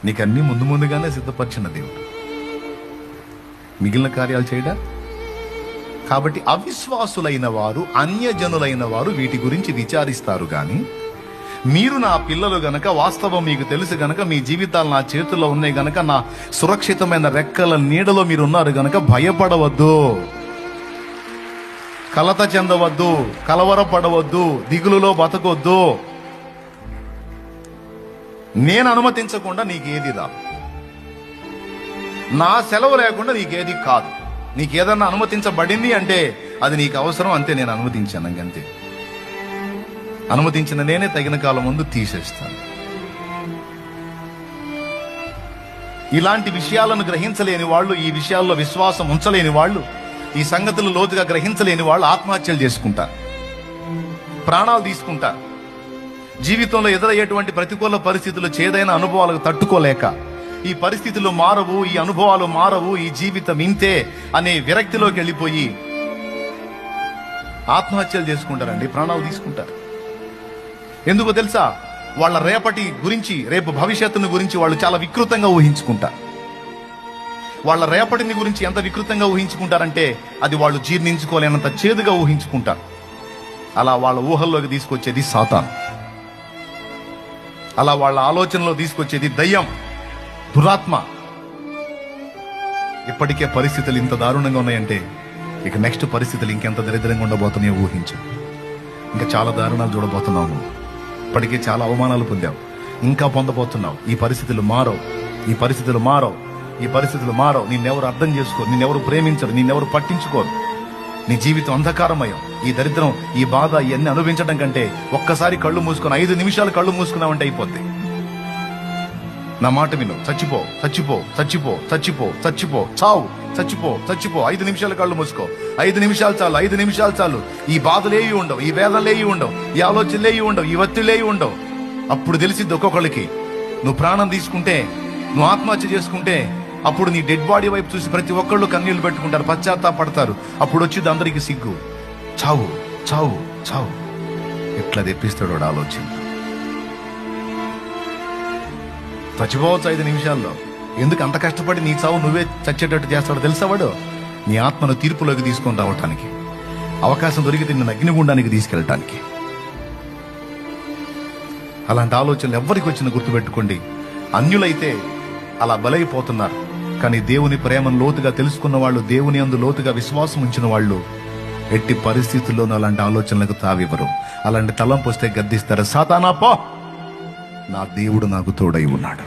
నీకన్నీ ముందుగానే సిద్ధపరిచిన దేవుడు. మిగిలిన కార్యాలు చేయడా? కాబట్టి అవిశ్వాసులైన వారు, అన్యజనులైన వారు వీటి గురించి విచారిస్తారు గాని, మీరు నా పిల్లలు గనక, వాస్తవం మీకు తెలుసు గనక, మీ జీవితాలు నా చేతుల్లో ఉన్నాయి గనక, నా సురక్షితమైన రెక్కల నీడలో మీరు ఉన్నారు గనక భయపడవద్దు, కలత చెందవద్దు, కలవరపడవద్దు, దిగులులో బతకొద్దు. నేను అనుమతించకుండా నీకేది రాదు, నా సెలవు లేకుండా నీకేది కాదు. నీకేదన్నా అనుమతించబడింది అంటే అది నీకు అవసరం, అంతే. నేను అనుమతించాను, అంతే. అనుమతించిన నేనే తగిన కాలం ముందు తీసేస్తాను. ఇలాంటి విషయాలను గ్రహించలేని వాళ్ళు, ఈ విషయాల్లో విశ్వాసం ఉంచలేని వాళ్ళు, ఈ సంగతులు లోతుగా గ్రహించలేని వాళ్ళు ఆత్మహత్యలు చేసుకుంటారు, ప్రాణాలు తీసుకుంటారు. జీవితంలో ఎదురయ్యేటువంటి ప్రతికూల పరిస్థితులు, చేదైన అనుభవాలకు తట్టుకోలేక, ఈ పరిస్థితులు మారవు, ఈ అనుభవాలు మారవు, ఈ జీవితం ఇంతే అనే విరక్తిలోకి వెళ్ళిపోయి ఆత్మహత్యలు చేసుకుంటారండి, ప్రాణాలు తీసుకుంటారు. ఎందుకో తెలుసా? వాళ్ళ రేపటి గురించి, రేపు భవిష్యత్తును గురించి వాళ్ళు చాలా వికృతంగా ఊహించుకుంటారు. వాళ్ళ రేపటిని గురించి ఎంత వికృతంగా ఊహించుకుంటారంటే అది వాళ్ళు జీర్ణించుకోలేనంత చేదుగా ఊహించుకుంటారు. అలా వాళ్ళ ఊహల్లోకి తీసుకొచ్చేది సాతాను, అలా వాళ్ళ ఆలోచనలో తీసుకొచ్చేది దయ్యం, దురాత్మ. ఇప్పటికే పరిస్థితులు ఇంత దారుణంగా ఉన్నాయంటే ఇక నెక్స్ట్ పరిస్థితులు ఇంకెంత దరిద్రంగా ఉండబోతున్నాయో ఊహించు. ఇంకా చాలా దారుణాలు చూడబోతున్నావు. ఇప్పటికే చాలా అవమానాలు పొందావు, ఇంకా పొందబోతున్నావు. ఈ పరిస్థితులు మారవు, ఈ పరిస్థితులు మారవు, ఈ పరిస్థితులు మారవు. నిన్నెవరు అర్థం చేసుకోరు, నిన్నెవరు ప్రేమించరు, నిన్నెవరు పట్టించుకోరు. నీ జీవితం అంధకారమయం. ఈ దరిద్రం, ఈ బాధ, ఇవన్నీ అనుభవించడం కంటే ఒక్కసారి కళ్ళు మూసుకొని 5 నిమిషాలు కళ్ళు మూసుకున్నావంటే అయిపోద్ది. నా మాట విను. చచ్చిపో, చచ్చిపో, చచ్చిపో, చచ్చిపో, చచ్చిపో, చావు, చచ్చిపో, చచ్చిపో. 5 నిమిషాలు కళ్ళు మూసుకో. 5 నిమిషాలు చాలు, 5 నిమిషాలు చాలు. ఈ బాధలేవి ఉండవు, ఈ వేదనలేవి ఉండవు, ఈ ఆలోచనలేవి ఉండవు, ఈ ఒత్తిలేవి ఉండవు. అప్పుడు తెలిసిద్ది ఒక్కొక్కళ్ళకి, నువ్వు ప్రాణం తీసుకుంటే, నువ్వు ఆత్మహత్య చేసుకుంటే, అప్పుడు నీ డెడ్ బాడీ వైపు చూసి ప్రతి ఒక్కళ్ళు కన్నీళ్లు పెట్టుకుంటారు, పశ్చాత్తాపడతారు. అప్పుడు వచ్చింది అందరికి సిగ్గు. చావు, చావు, చావు. ఎట్లా తెప్పిస్తాడు వాడు ఆలోచన. చచ్చిపోవచ్చు 5 నిమిషాల్లో. ఎందుకు అంత కష్టపడి నీ చావు నువ్వే చచ్చేటట్టు చేస్తాడో తెలుసా వాడు? నీ ఆత్మను తీర్పులోకి తీసుకొని రావటానికి, అవకాశం దొరికితే నిన్ను అగ్నిగుండానికి తీసుకెళ్ళటానికి. అలాంటి ఆలోచనలు ఎవరికి వచ్చినా గుర్తుపెట్టుకోండి. అన్యులైతే అలా బలైపోతున్నారు, కానీ దేవుని ప్రేమను లోతుగా తెలుసుకున్న వాళ్ళు, దేవుని యందు లోతుగా విశ్వాసం ఉంచిన వాళ్ళు ఎట్టి పరిస్థితుల్లోనూ అలాంటి ఆలోచనలకు తావివ్వరు. అలాంటి తలంపు వస్తే గద్దిస్తారు, సాతానా పో, నా దేవుడు నాకు తోడై ఉన్నాడు.